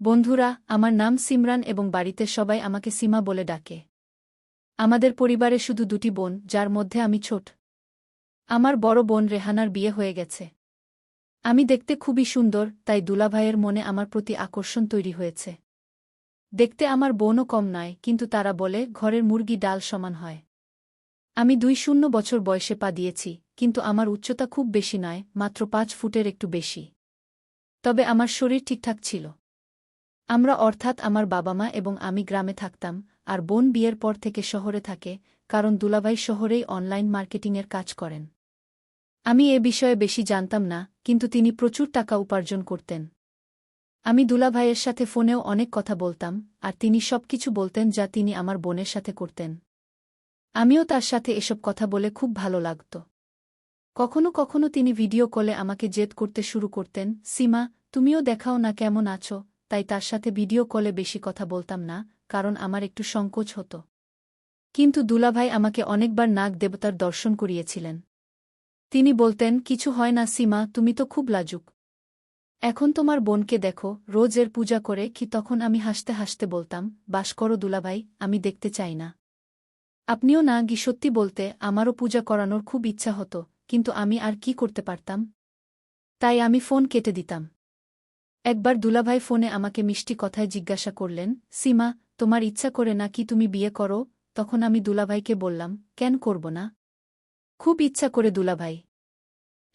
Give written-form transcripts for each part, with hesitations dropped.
বন্ধুরা, আমার নাম সিমরান এবং বাড়িতে সবাই আমাকে সীমা বলে ডাকে। আমাদের পরিবারে শুধু দুটি বোন, যার মধ্যে আমি ছোট। আমার বড় বোন রেহানার বিয়ে হয়ে গেছে। আমি দেখতে খুবই সুন্দর, তাই দুলাভাইয়ের মনে আমার প্রতি আকর্ষণ তৈরি হয়েছে। দেখতে আমার বোনও কম নয়, কিন্তু তারা বলে ঘরের মুরগি ডাল সমান হয়। আমি 2 বছর বয়সে পা দিয়েছি, কিন্তু আমার উচ্চতা খুব বেশি নয়, মাত্র 5 ফুটের একটু বেশি। তবে আমার শরীর ঠিকঠাক ছিল। আমরা অর্থাৎ আমার বাবা মা এবং আমি গ্রামে থাকতাম, আর বোন বিয়ের পর থেকে শহরে থাকে, কারণ দুলাভাই শহরেই অনলাইন মার্কেটিংয়ের কাজ করেন। আমি এ বিষয়ে বেশি জানতাম না, কিন্তু তিনি প্রচুর টাকা উপার্জন করতেন। আমি দুলাভাইয়ের সাথে ফোনেও অনেক কথা বলতাম, আর তিনি সবকিছু বলতেন যা তিনি আমার বোনের সাথে করতেন। আমিও তার সাথে এসব কথা বলে খুব ভালো লাগত। কখনো কখনো তিনি ভিডিও কলে আমাকে জেদ করতে শুরু করতেন, সীমা, তুমিও দেখাও না কেমন আছো। তাই তার সাথে ভিডিও কলে বেশি কথা বলতাম না, কারণ আমার একটু সংকোচ হতো। কিন্তু দুলাভাই আমাকে অনেকবার নাগ দেবতার দর্শন করিয়েছিলেন। তিনি বলতেন, কিছু হয় না সীমা, তুমি তো খুব লাজুক। এখন তোমার বোনকে দেখো, রোজ এর পূজা করে কি। তখন আমি হাসতে হাসতে বলতাম, বাস করো দুলাভাই, আমি দেখতে চাই না। আপনিও না গি। সত্যি বলতে আমারও পূজা করানোর খুব ইচ্ছা হতো, কিন্তু আমি আর কি করতে পারতাম। তাই আমি ফোন কেটে দিতাম। একবার দুলাভাই ফোনে আমাকে মিষ্টি কথায় জিজ্ঞাসা করলেন, সীমা, তোমার ইচ্ছা করে না কি তুমি বিয়ে করো? তখন আমি দুলাভাইকে বললাম, কেন করব না? খুব ইচ্ছা করে দুলাভাই।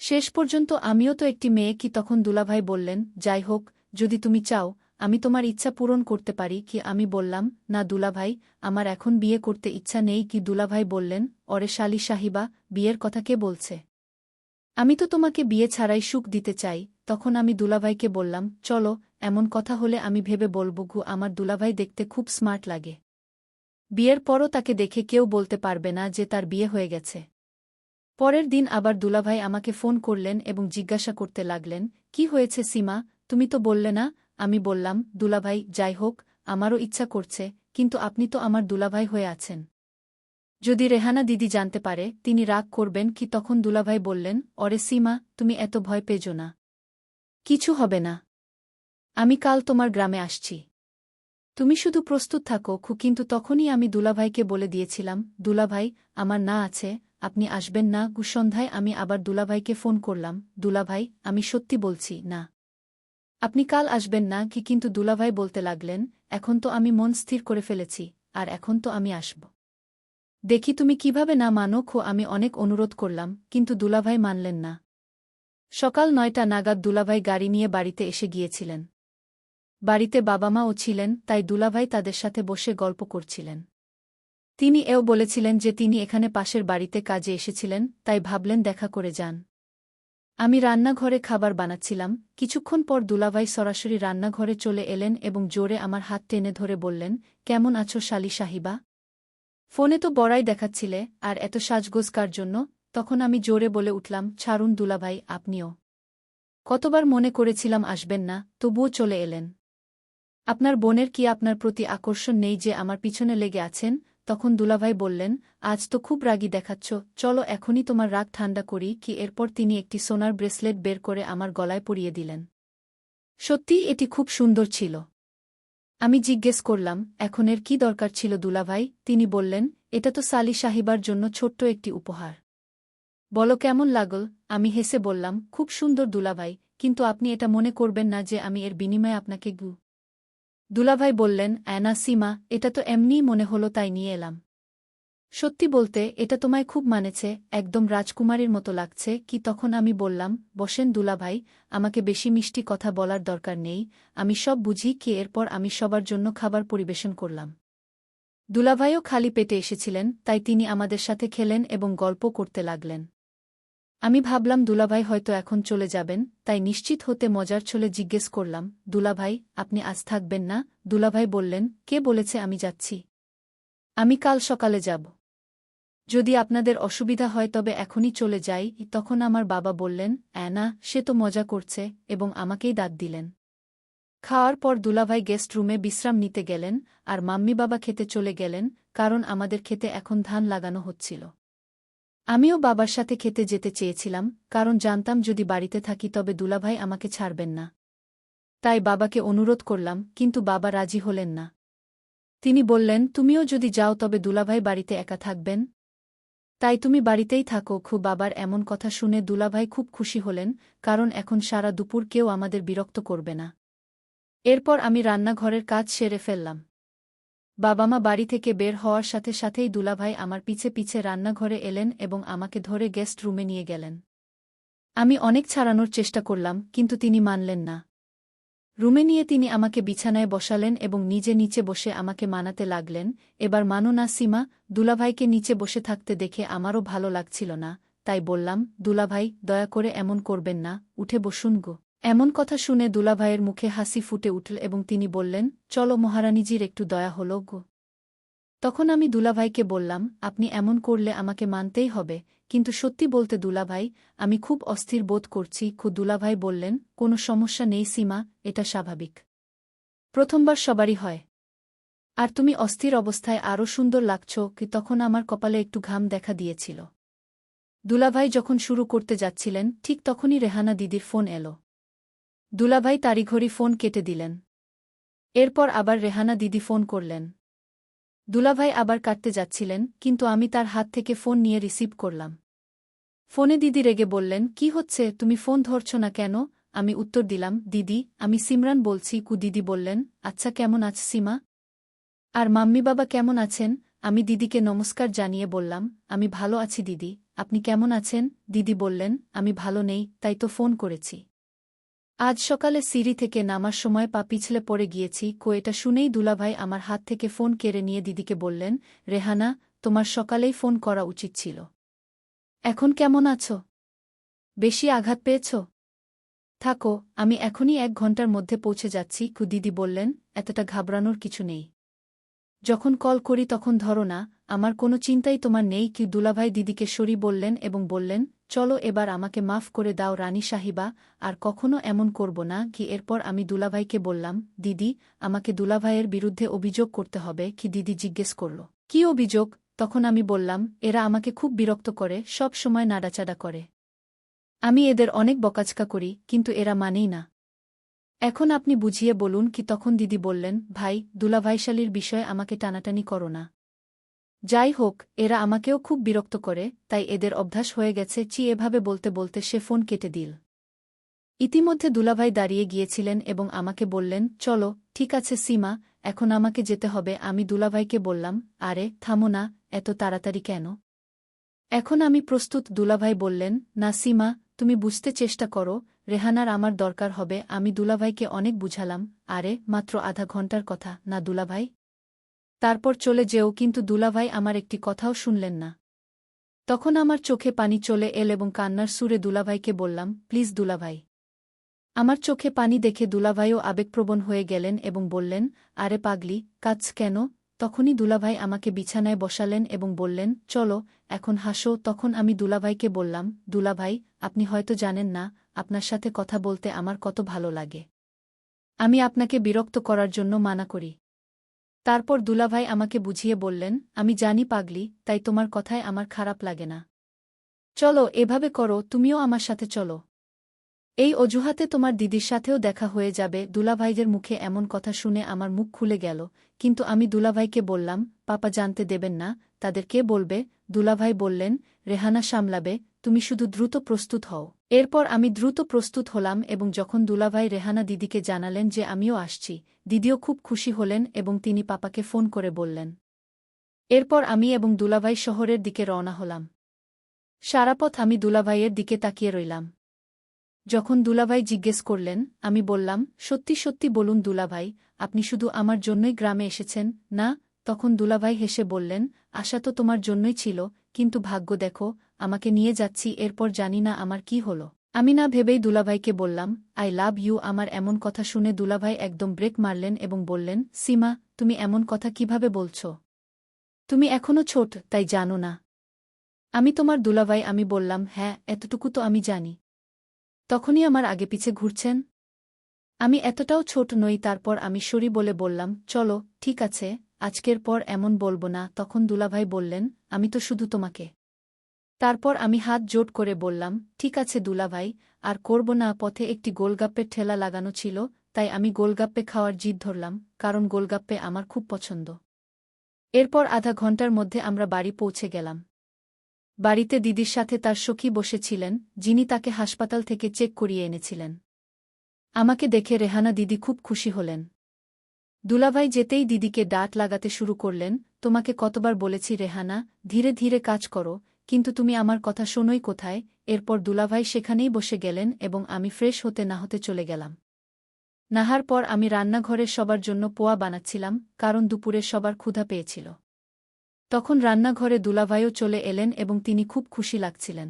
শেষ পর্যন্ত আমিও তো একটি মেয়ে কি। তখন দুলাভাই বললেন, যাই হোক, যদি তুমি চাও আমি তোমার ইচ্ছা পূরণ করতে পারি কি। আমি বললাম, না দুলাভাই, আমার এখন বিয়ে করতে ইচ্ছা নেই কি। দুলাভাই বললেন, অরে শালি সাহিবা, বিয়ের কথা কে বলছে? আমি তো তোমাকে বিয়ে ছাড়াই সুখ দিতে চাই। তখন আমি দুলাভাইকে বললাম, চলো, এমন কথা হলে আমি ভেবে বলব গু। আমার দুলাভাই দেখতে খুব স্মার্ট লাগে। বিয়ের পরও তাকে দেখে কেউ বলতে পারবে না যে তার বিয়ে হয়ে গেছে। পরের দিন আবার দুলাভাই আমাকে ফোন করলেন এবং জিজ্ঞাসা করতে লাগলেন, কি হয়েছে সীমা, তুমি তো বললে না। আমি বললাম, দুলাভাই, যাই হোক, আমারও ইচ্ছা করছে, কিন্তু আপনি তো আমার দুলাভাই হয়ে আছেন। যদি রেহানা দিদি জানতে পারে, তিনি রাগ করবেন কি। তখন দুলাভাই বললেন, অরে সীমা, তুমি এত ভয় পেজো না। কিছু হবে না। আমি কাল তোমার গ্রামে আসছি। তুমি শুধু প্রস্তুত থাকো খু। কিন্তু তখনই আমি দুলাভাইকে বলে দিয়েছিলাম, দুলাভাই, আমার না আছে, আপনি আসবেন না গু। সন্ধ্যায় আমি আবার দুলাভাইকে ফোন করলাম, দুলাভাই, আমি সত্যি বলছি না। আপনি কাল আসবেন না কি। কিন্তু দুলাভাই বলতে লাগলেন, এখন তো আমি মন স্থির করে ফেলেছি, আর এখন তো আমি আসব। দেখি তুমি কিভাবে না মানো খো। আমি অনেক অনুরোধ করলাম, কিন্তু দুলাভাই মানলেন না। সকাল 9টা নাগাদ দুলাভাই গাড়ি নিয়ে বাড়িতে এসে গিয়েছিলেন। বাড়িতে বাবা মাও ছিলেন, তাই দুলাভাই তাদের সাথে বসে গল্প করছিলেন। তিনি এও বলেছিলেন যে তিনি এখানে পাশের বাড়িতে কাজে এসেছিলেন, তাই ভাবলেন দেখা করে যান। আমি রান্নাঘরে খাবার বানাচ্ছিলাম। কিছুক্ষণ পর দুলাভাই সরাসরি রান্নাঘরে চলে এলেন এবং জোরে আমার হাত টেনে ধরে বললেন, কেমন আছো শালি সাহিবা? ফোনে তো বড়াই দেখাচ্ছিলে, আর এত সাজগোজ কার জন্য? তখন আমি জোরে বলে উঠলাম, ছাড়ুন দুলাভাই, আপনিও। কতবার মনে করেছিলাম আসবেন না, তবুও চলে এলেন। আপনার বোনের কি আপনার প্রতি আকর্ষণ নেই যে আমার পিছনে লেগে আছেন? তখন দুলাভাই বললেন, আজ তো খুব রাগী দেখাচ্ছ, চলো এখনই তোমার রাগ ঠান্ডা করি কি। এরপর তিনি একটি সোনার ব্রেসলেট বের করে আমার গলায় পরিয়ে দিলেন। সত্যিই এটি খুব সুন্দর ছিল। আমি জিজ্ঞেস করলাম, এখন এর কি দরকার ছিল দুলাভাই? তিনি বললেন, এটা তো সালি সাহিবার জন্য ছোট্ট একটি উপহার। বলো কেমন লাগল? আমি হেসে বললাম, খুব সুন্দর দুলাভাই, কিন্তু আপনি এটা মনে করবেন না যে আমি এর বিনিময়ে আপনাকে গু। দুলাভাই বললেন, অ্যানা সীমা, এটা তো এমনিই মনে হলো তাই নিয়ে এলাম। সত্যি বলতে এটা তোমায় খুব মানেছে, একদম রাজকুমারীর মতো লাগছে কি। তখন আমি বললাম, বসেন দুলাভাই, আমাকে বেশি মিষ্টি কথা বলার দরকার নেই, আমি সব বুঝি কি। এরপর আমি সবার জন্য খাবার পরিবেশন করলাম। দুলাভাইও খালি পেটে এসেছিলেন, তাই তিনি আমাদের সাথে খেলেন এবং গল্প করতে লাগলেন। আমি ভাবলাম দুলাভাই হয়তো এখন চলে যাবেন, তাই নিশ্চিত হতে মজার ছলে জিজ্ঞেস করলাম, দুলাভাই, আপনি আজ থাকবেন না? দুলাভাই বললেন, কে বলেছে আমি যাচ্ছি? আমি কাল সকালে যাব। যদি আপনাদের অসুবিধা হয় তবে এখনই চলে যাই। তখন আমার বাবা বললেন, অ্যানা, সে তো মজা করছে, এবং আমাকেই দাঁত দিলেন। খাওয়ার পর দুলাভাই গেস্ট রুমে বিশ্রাম নিতে গেলেন, আর মাম্মি বাবা খেতে চলে গেলেন, কারণ আমাদের খেতে এখন ধান লাগানো হচ্ছিল। আমিও বাবার সাথে খেতে যেতে চেয়েছিলাম, কারণ জানতাম যদি বাড়িতে থাকি তবে দুলাভাই আমাকে ছাড়বেন না। তাই বাবাকে অনুরোধ করলাম, কিন্তু বাবা রাজি হলেন না। তিনি বললেন, তুমিও যদি যাও তবে দুলাভাই বাড়িতে একা থাকবেন। তাই তুমি বাড়িতেই থাকো। বাবার এমন কথা শুনে দুলাভাই খুব খুশি হলেন, কারণ এখন সারা দুপুর কেউ আমাদের বিরক্ত করবে না। এরপর আমি রান্নাঘরের কাজ সেরে ফেললাম। বাবা-মা বাড়ি থেকে বের হওয়ার সাথে সাথেই দুলাভাই আমার পিছে পিছে রান্নাঘরে এলেন এবং আমাকে ধরে গেস্ট রুমে নিয়ে গেলেন। আমি অনেক ছাড়ানোর চেষ্টা করলাম, কিন্তু তিনি মানলেন না। রুমে নিয়ে তিনি আমাকে বিছানায় বসালেন এবং নিজে নিচে বসে আমাকে মানাতে লাগলেন, এবার মানো না সীমা। দুলাভাইকে নিচে বসে থাকতে দেখে আমারও ভালো লাগছিল না, তাই বললাম, দুলাভাই, দয়া করে এমন করবেন না, উঠে বসুন গো। এমন কথা শুনে দুলাভাইয়ের মুখে হাসি ফুটে উঠল এবং তিনি বললেন, চলো মহারানীজির একটু দয়া হল গো। তখন আমি দুলাভাইকে বললাম, আপনি এমন করলে আমাকে মানতেই হবে, কিন্তু সত্যি বলতে দুলাভাই, আমি খুব অস্থির বোধ করছি। দুলাভাই বললেন, কোনো সমস্যা নেই সীমা, এটা স্বাভাবিক। প্রথমবার সবারই হয়। আর তুমি অস্থির অবস্থায় আরও সুন্দর লাগছ। তখন আমার কপালে একটু ঘাম দেখা দিয়েছিল। দুলাভাই যখন শুরু করতে যাচ্ছিলেন, ঠিক তখনই রেহানা দিদির ফোন এলো। দুলাভাই তাড়িঘড়ি ফোন কেটে দিলেন। এরপর আবার রেহানা দিদি ফোন করলেন। দুলাভাই আবার কাটতে যাচ্ছিলেন, কিন্তু আমি তার হাত থেকে ফোন নিয়ে রিসিভ করলাম। ফোনে দিদি রেগে বললেন, কি হচ্ছে, তুমি ফোন ধরছ না কেন? আমি উত্তর দিলাম, দিদি, আমি সিমরান বলছি। দিদি বললেন, আচ্ছা, কেমন আছে সীমা? আর মাম্মি বাবা কেমন আছেন? আমি দিদিকে নমস্কার জানিয়ে বললাম, আমি ভালো আছি দিদি, আপনি কেমন আছেন? দিদি বললেন, আমি ভালো নেই, তাই তো ফোন করেছি। আজ সকালে সিঁড়ি থেকে নামার সময় পা পিছলে পড়ে গিয়েছি। এটা শুনেই দুলাভাই আমার হাত থেকে ফোন কেড়ে নিয়ে দিদিকে বললেন, রেহানা, তোমার সকালেই ফোন করা উচিত ছিল। এখন কেমন আছো? বেশি আঘাত পেয়েছ? থাকো, আমি এখনই 1 ঘন্টার মধ্যে পৌঁছে যাচ্ছি। দিদি বললেন, এতটা ঘাবড়ানোর কিছু নেই। যখন কল করি তখন ধরো না, আমার কোনো চিন্তাই তোমার নেই। দুলাভাই দিদিকে সরি বললেন এবং বললেন, চলো এবার আমাকে মাফ করে দাও রানী সাহিবা, আর কখনো এমন করব না। এরপর আমি দুলাভাইকে বললাম, দিদি, আমাকে দুলাভাইয়ের বিরুদ্ধে অভিযোগ করতে হবে। দিদি জিজ্ঞেস করল, কি অভিযোগ? তখন আমি বললাম, এরা আমাকে খুব বিরক্ত করে, সব সময় নাড়াচাড়া করে। আমি এদের অনেক বকাঝকা করি, কিন্তু এরা মানেই না। এখন আপনি বুঝিয়ে বলুন। তখন দিদি বললেন, ভাই, দুলাভাইশালীর বিষয়ে আমাকে টানাটানি করো না। যাই হোক, এরা আমাকেও খুব বিরক্ত করে, তাই এদের অভ্যাস হয়ে গেছে। এভাবে বলতে বলতে সে ফোন কেটে দিল। ইতিমধ্যে দুলাভাই দাঁড়িয়ে গিয়েছিলেন এবং আমাকে বললেন, চলো, ঠিক আছে সীমা, এখন আমাকে যেতে হবে। আমি দুলাভাইকে বললাম, আরে থামো না, এত তাড়াতাড়ি কেন? এখন আমি প্রস্তুত। দুলাভাই বললেন, না সীমা, তুমি বুঝতে চেষ্টা করো, রেহানার আমার দরকার হবে। আমি দুলাভাইকে অনেক বুঝালাম, আরে মাত্র আধা ঘন্টার কথা না দুলাভাই, তারপর চলে যেও। কিন্তু দুলাভাই আমার একটি কথাও শুনলেন না। তখন আমার চোখে পানি চলে এল এবং কান্নার সুরে দুলাভাইকে বললাম, প্লিজ দুলাভাই। আমার চোখে পানি দেখে দুলাভাইও আবেগপ্রবণ হয়ে গেলেন এবং বললেন, আরে পাগলি, কাঁদছ কেন? তখনই দুলাভাই আমাকে বিছানায় বসালেন এবং বললেন, চলো, এখন হাসো। তখন আমি দুলাভাইকে বললাম, দুলাভাই, আপনি হয়তো জানেন না, আপনার সাথে কথা বলতে আমার কত ভালো লাগে। আমি আপনাকে বিরক্ত করার জন্য মানা করি। তারপর দুলাভাই আমাকে বুঝিয়ে বললেন, আমি জানি পাগলি, তাই তোমার কথায় আমার খারাপ লাগে না। চলো, এভাবে করো, তুমিও আমার সাথে চলো। এই অজুহাতে তোমার দিদির সাথেও দেখা হয়ে যাবে। দুলাভাইদের মুখে এমন কথা শুনে আমার মুখ খুলে গেল, কিন্তু আমি দুলাভাইকে বললাম, পাপা জানতে দেবেন না, তাদের কে বলবে? দুলাভাই বললেন, রেহানা সামলাবে, তুমি শুধু দ্রুত প্রস্তুত হও। এরপর আমি দ্রুত প্রস্তুত হলাম এবং যখন দুলাভাই রেহানা দিদিকে জানালেন যে আমিও আসছি, দিদিও খুব খুশি হলেন এবং তিনি পাপাকে ফোন করে বললেন। এরপর আমি এবং দুলাভাই শহরের দিকে রওনা হলাম। সারাপথ আমি দুলাভাইয়ের দিকে তাকিয়ে রইলাম। যখন দুলাভাই জিজ্ঞেস করলেন, আমি বললাম, সত্যি সত্যি বলুন দুলাভাই, আপনি শুধু আমার জন্যই গ্রামে এসেছেন না? তখন দুলাভাই হেসে বললেন, আশা তো তোমার জন্যই ছিল, কিন্তু ভাগ্য দেখো, আমাকে নিয়ে যাচ্ছি। এরপর জানি না আমার কি হলো। আমি না ভেবেই দুলাভাইকে বললাম, আই লাভ ইউ। আমার এমন কথা শুনে দুলাভাই একদম ব্রেক মারলেন এবং বললেন, সীমা, তুমি এমন কথা কিভাবে বলছ? তুমি এখনো ছোট, তাই জানো না। আমি তোমার দুলাভাই। আমি বললাম, হ্যাঁ, এতটুকু তো আমি জানি। তখনই আমার আগে পিছে ঘুরছেন? আমি এতটাও ছোট নই। তারপর আমি সরি বলে বললাম, চলো, ঠিক আছে, আজকের পর এমন বলবো না। তখন দুলাভাই বললেন, আমি তো শুধু তোমাকে। তারপর আমি হাত জোট করে বললাম, ঠিক আছে দুলাভাই, আর করব না। পথে একটি গোলগাপ্পের ঠেলা লাগানো ছিল, তাই আমি গোলগাপ্পে খাওয়ার জিদ ধরলাম, কারণ গোলগাপ্পে আমার খুব পছন্দ। এরপর আধা ঘন্টার মধ্যে আমরা বাড়ি পৌঁছে গেলাম। বাড়িতে দিদির সাথে তার সখী বসেছিলেন, যিনি তাকে হাসপাতাল থেকে চেক করিয়ে এনেছিলেন। আমাকে দেখে রেহানা দিদি খুব খুশি হলেন। দুলাভাই যেতেই দিদিকে ডাঁট লাগাতে শুরু করলেন, তোমাকে কতবার বলেছি রেহানা, ধীরে ধীরে কাজ করো, কিন্তু তুমি আমার কথা শোনোই কোথায়। এরপর দুলাভাই সেখানেই বসে গেলেন এবং আমি ফ্রেশ হতে না হতে চলে গেলাম। নাহার পর আমি রান্নাঘরে সবার জন্য পোয়া বানাচ্ছিলাম, কারণ দুপুরে সবার ক্ষুধা পেয়েছিল। তখন রান্নাঘরে দুলাভাইও চলে এলেন এবং তিনি খুব খুশি লাগছিলেন।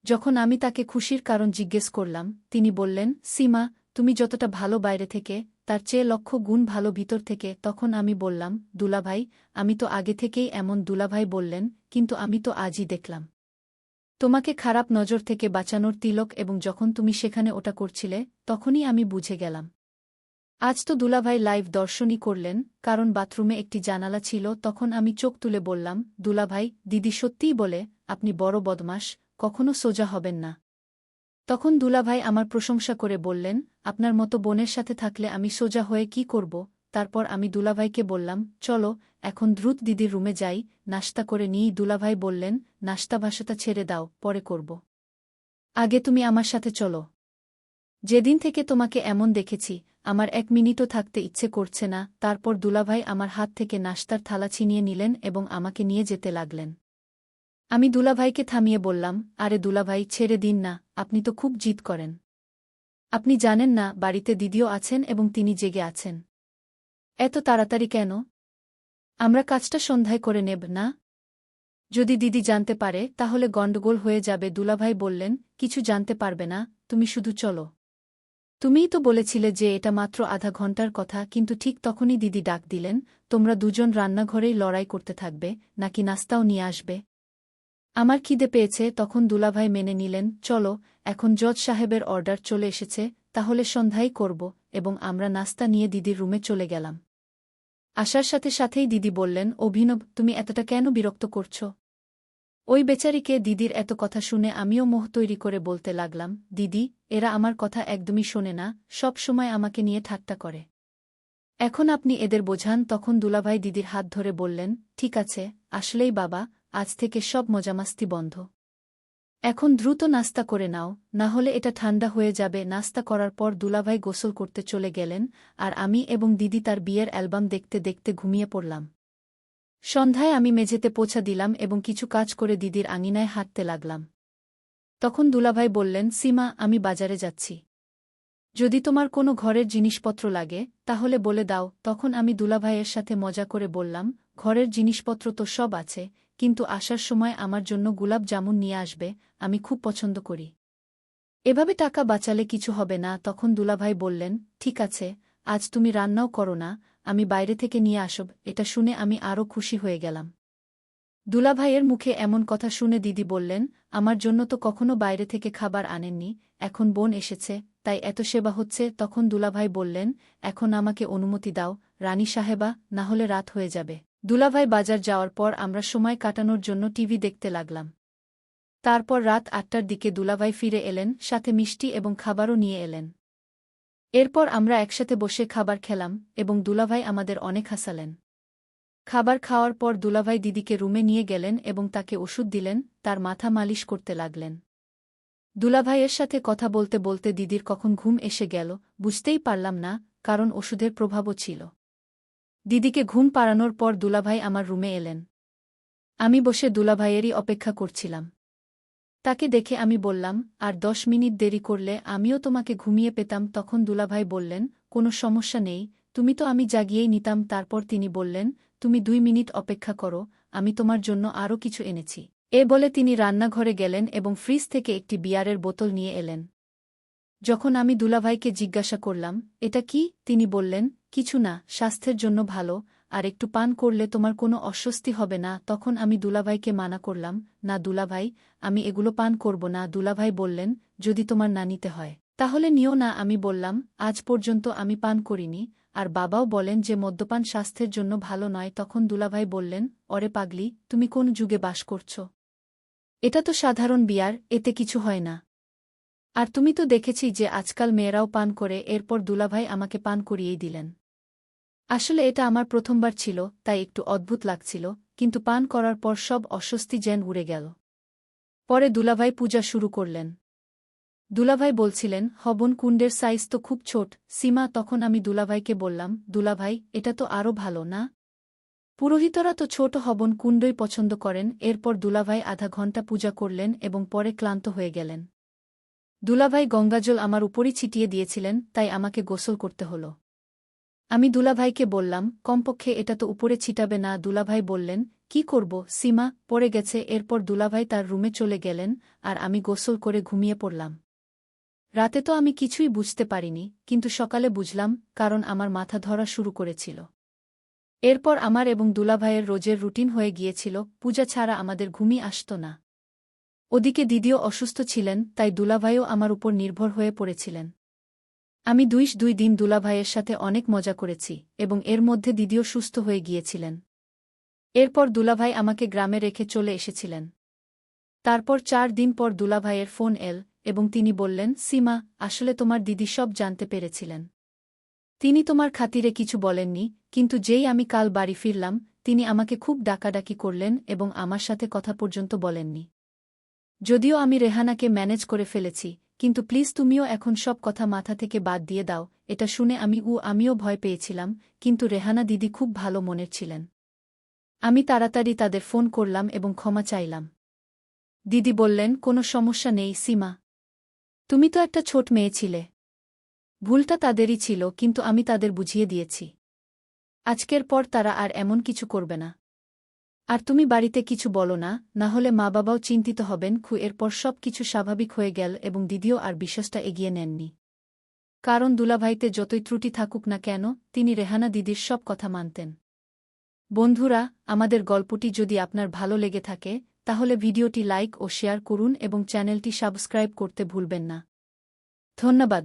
যখন আমি তাকে খুশির কারণ জিজ্ঞেস করলাম, তিনি বললেন, সীমা, তুমি যতটা ভালো বাইরে থেকে, তার চেয়ে লক্ষ গুণ ভালো ভিতর থেকে। তখন আমি বললাম, দুলাভাই, আমি তো আগে থেকেই এমন। দুলাভাই বললেন, কিন্তু আমি তো আজই দেখলাম তোমাকে খারাপ নজর থেকে বাঁচানোর তিলক, এবং যখন তুমি সেখানে ওটা করছিলে, তখনই আমি বুঝে গেলাম। আজ তো দুলাভাই লাইভ দর্শনই করলেন, কারণ বাথরুমে একটি জানালা ছিল। তখন আমি চোখ তুলে বললাম, দুলাভাই, দিদি সত্যিই বলে, আপনি বড় বদমাশ, কখনো সোজা হবেন না। তখন দুলাভাই আমার প্রশংসা করে বললেন, আপনার মতো বোনের সাথে থাকলে আমি সোজা হয়ে কি করব। তারপর আমি দুলাভাইকে বললাম, চলো এখন দ্রুত দিদির রুমে যাই, নাশতা করে নিই। দুলাভাই বললেন, নাশতা ভাষাটা ছেড়ে দাও, পরে করব। আগে তুমি আমার সাথে চলো। যেদিন থেকে তোমাকে এমন দেখেছি, আমার 1 মিনিটও থাকতে ইচ্ছে করছে না। তারপর দুলাভাই আমার হাত থেকে নাশতার থালা ছিনিয়ে নিলেন এবং আমাকে নিয়ে যেতে লাগলেন। আমি দুলাভাইকে থামিয়ে বললাম, আরে দুলাভাই, ছেড়ে দিন না, আপনি তো খুব জিদ করেন। আপনি জানেন না বাড়িতে দিদিও আছেন এবং তিনি জেগে আছেন। এত তাড়াতাড়ি কেন? আমরা কাজটা সন্ধ্যায় করে নেব না? যদি দিদি জানতে পারে তাহলে গণ্ডগোল হয়ে যাবে। দুলাভাই বললেন, কিছু জানতে পারবে না, তুমি শুধু চলো। তুমিই তো বলেছিলে যে এটা মাত্র আধা ঘন্টার কথা। কিন্তু ঠিক তখনই দিদি ডাক দিলেন, তোমরা দুজন রান্নাঘরেই লড়াই করতে থাকবে, নাকি নাস্তাও নিয়ে আসবে? আমার খিদে পেয়েছে। তখন দুলাভাই মেনে নিলেন, চলো, এখন জজ সাহেবের অর্ডার চলে এসেছে, তাহলে সন্ধ্যাই করব। এবং আমরা নাস্তা নিয়ে দিদির রুমে চলে গেলাম। আসার সাথে সাথেই দিদি বললেন, অভিনব, তুমি এতটা কেন বিরক্ত করছ? ওই বেচারিকে। দিদির এত কথা শুনে আমিও মোহ তৈরি করে বলতে লাগলাম, দিদি, এরা আমার কথা একদমই শোনে না, সব সময় আমাকে নিয়ে ঠাট্টা করে। এখন আপনি এদের বোঝান। তখন দুলাভাই দিদির হাত ধরে বললেন, ঠিক আছে, আসলেই বাবা, আজ থেকে সব মজামাস্তি বন্ধ। এখন দ্রুত নাস্তা করে নাও, না হলে এটা ঠান্ডা হয়ে যাবে। নাস্তা করার পর দুলাভাই গোসল করতে চলে গেলেন, আর আমি এবং দিদি তার বিয়ের অ্যালবাম দেখতে দেখতে ঘুমিয়ে পড়লাম। সন্ধ্যায় আমি মেঝেতে পোছা দিলাম এবং কিছু কাজ করে দিদির আঙিনায় হাঁটতে লাগলাম। তখন দুলাভাই বললেন, সীমা, আমি বাজারে যাচ্ছি। যদি তোমার কোনো ঘরের জিনিসপত্র লাগে তাহলে বলে দাও। তখন আমি দুলাভাইয়ের সাথে মজা করে বললাম, ঘরের জিনিসপত্র তো সব আছে, কিন্তু আসার সময় আমার জন্য গুলাব জামুন নিয়ে আসবে, আমি খুব পছন্দ করি। এভাবে টাকা বাঁচালে কিছু হবে না। তখন দুলাভাই বললেন, ঠিক আছে, আজ তুমি রান্নাও করো না, আমি বাইরে থেকে নিয়ে আসব। এটা শুনে আমি আরও খুশি হয়ে গেলাম। দুলাভাইয়ের মুখে এমন কথা শুনে দিদি বললেন, আমার জন্য তো কখনো বাইরে থেকে খাবার আনেননি, এখন বোন এসেছে, তাই এত সেবা হচ্ছে। তখন দুলাভাই বললেন, এখন আমাকে অনুমতি দাও রানী সাহেবা, না হলে রাত হয়ে যাবে। দুলাভাই বাজার যাওয়ার পর আমরা সময় কাটানোর জন্য টিভি দেখতে লাগলাম। তারপর রাত 8টার দিকে দুলাভাই ফিরে এলেন, সাথে মিষ্টি এবং খাবারও নিয়ে এলেন। এরপর আমরা একসাথে বসে খাবার খেলাম এবং দুলাভাই আমাদের অনেক হাসালেন। খাবার খাওয়ার পর দুলাভাই দিদিকে রুমে নিয়ে গেলেন এবং তাকে ওষুধ দিলেন, তার মাথা মালিশ করতে লাগলেন। দুলাভাইয়ের সাথে কথা বলতে বলতে দিদির কখন ঘুম এসে গেল বুঝতেই পারলাম না, কারণ ওষুধের প্রভাবও ছিল। দিদিকে ঘুম পাড়ানোর পর দুলাভাই আমার রুমে এলেন। আমি বসে দুলাভাইয়েরই অপেক্ষা করছিলাম। তাকে দেখে আমি বললাম, আর 10 মিনিট দেরি করলে আমিও তোমাকে ঘুমিয়ে পেতাম। তখন দুলাভাই বললেন, কোনো সমস্যা নেই, তুমি তো আমি জাগিয়েই নিতাম। তারপর তিনি বললেন, তুমি 2 মিনিট অপেক্ষা করো, আমি তোমার জন্য আরও কিছু এনেছি। এ বলে তিনি রান্নাঘরে গেলেন এবং ফ্রিজ থেকে একটি বিয়ারের বোতল নিয়ে এলেন। যখন আমি দুলাভাইকে জিজ্ঞাসা করলাম, এটা কি, তিনি বললেন, কিছু না, স্বাস্থ্যের জন্য ভালো, আর একটু পান করলে তোমার কোনো অস্বস্তি হবে না। তখন আমি দুলাভাইকে মানা করলাম, না দুলাভাই, আমি এগুলো পান করব না। দুলাভাই বললেন, যদি তোমার না নিতে হয় তাহলে নিও না। আমি বললাম, আজ পর্যন্ত আমি পান করিনি, আর বাবাও বলেন যে মদ্যপান স্বাস্থ্যের জন্য ভালো নয়। তখন দুলাভাই বললেন, অরে পাগলি, তুমি কোন যুগে বাস করছ? এটা তো সাধারণ বিয়ার, এতে কিছু হয় না। আর তুমি তো দেখেছি যে আজকাল মেয়েরাও পান করে, এরপর দুলাভাই আমাকে পান করিয়েই দিলেন। আসলে এটা আমার প্রথমবার ছিল, তাই একটু অদ্ভুত লাগছিল, কিন্তু পান করার পর সব অস্বস্তি যেন উড়ে গেল। পরে দুলাভাই পূজা শুরু করলেন। দুলাভাই বলছিলেন, হবন কুণ্ডের সাইজ তো খুব ছোট সীমা। তখন আমি দুলাভাইকে বললাম, দুলাভাই, এটা তো আরও ভালো না? পুরোহিতরা তো ছোট হবন কুণ্ডই পছন্দ করেন। এরপর দুলাভাই আধা ঘণ্টা পূজা করলেন এবং পরে ক্লান্ত হয়ে গেলেন। দুলাভাই গঙ্গাজল আমার উপরই ছিটিয়ে দিয়েছিলেন, তাই আমাকে গোসল করতে হল। আমি দুলাভাইকে বললাম, কমপক্ষে এটা তো উপরে ছিটাবে না? দুলাভাই বললেন, কি করব সীমা, পড়ে গেছে। এরপর দুলাভাই তার রুমে চলে গেলেন, আর আমি গোসল করে ঘুমিয়ে পড়লাম। রাতে তো আমি কিছুই বুঝতে পারিনি, কিন্তু সকালে বুঝলাম, কারণ আমার মাথা ধরা শুরু করেছিল। এরপর আমার এবং দুলাভাইয়ের রোজের রুটিন হয়ে গিয়েছিল, পূজা ছাড়া আমাদের ঘুমই আসত না। ওদিকে দিদিও অসুস্থ ছিলেন, তাই দুলাভাইও আমার উপর নির্ভর হয়ে পড়েছিলেন। আমি 2 দিন দুলাভাইয়ের সাথে অনেক মজা করেছি, এবং এর মধ্যে দিদিও সুস্থ হয়ে গিয়েছিলেন। এরপর দুলাভাই আমাকে গ্রামে রেখে চলে এসেছিলেন। তারপর 4 দিন পর দুলাভাইয়ের ফোন এল, এবং তিনি বললেন, সীমা, আসলে তোমার দিদি সব জানতে পেরেছিলেন। তিনি তোমার খাতিরে কিছু বলেননি, কিন্তু যেই আমি কাল বাড়ি ফিরলাম, তিনি আমাকে খুব ডাকাডাকি করলেন এবং আমার সাথে কথা পর্যন্ত বলেননি। যদিও আমি রেহানাকে ম্যানেজ করে ফেলেছি, কিন্তু প্লিজ তুমিও এখন সব কথা মাথা থেকে বাদ দিয়ে দাও। এটা শুনে আমিও ভয় পেয়েছিলাম, কিন্তু রেহানা দিদি খুব ভালো মনের ছিলেন। আমি তাড়াতাড়ি তাদের ফোন করলাম এবং ক্ষমা চাইলাম। দিদি বললেন, কোনো সমস্যা নেই সীমা, তুমি তো একটা ছোট মেয়ে ছিলে। ভুলটা তাদেরই ছিল, কিন্তু আমি তাদের বুঝিয়ে দিয়েছি। আজকের পর তারা আর এমন কিছু করবে না। আর তুমি বাড়িতে কিছু বলো না, না হলে মা বাবাও চিন্তিত হবেন। এরপর সব কিছু স্বাভাবিক হয়ে গেল এবং দিদিও আর বিশ্বাসটা এগিয়ে নেননি। কারণ দুলাভাইতে যতই ত্রুটি থাকুক না কেন, তিনি রেহানা দিদির সব কথা মানতেন। বন্ধুরা, আমাদের গল্পটি যদি আপনার ভালো লেগে থাকে, তাহলে ভিডিওটি লাইক ও শেয়ার করুন এবং চ্যানেলটি সাবস্ক্রাইব করতে ভুলবেন না। ধন্যবাদ।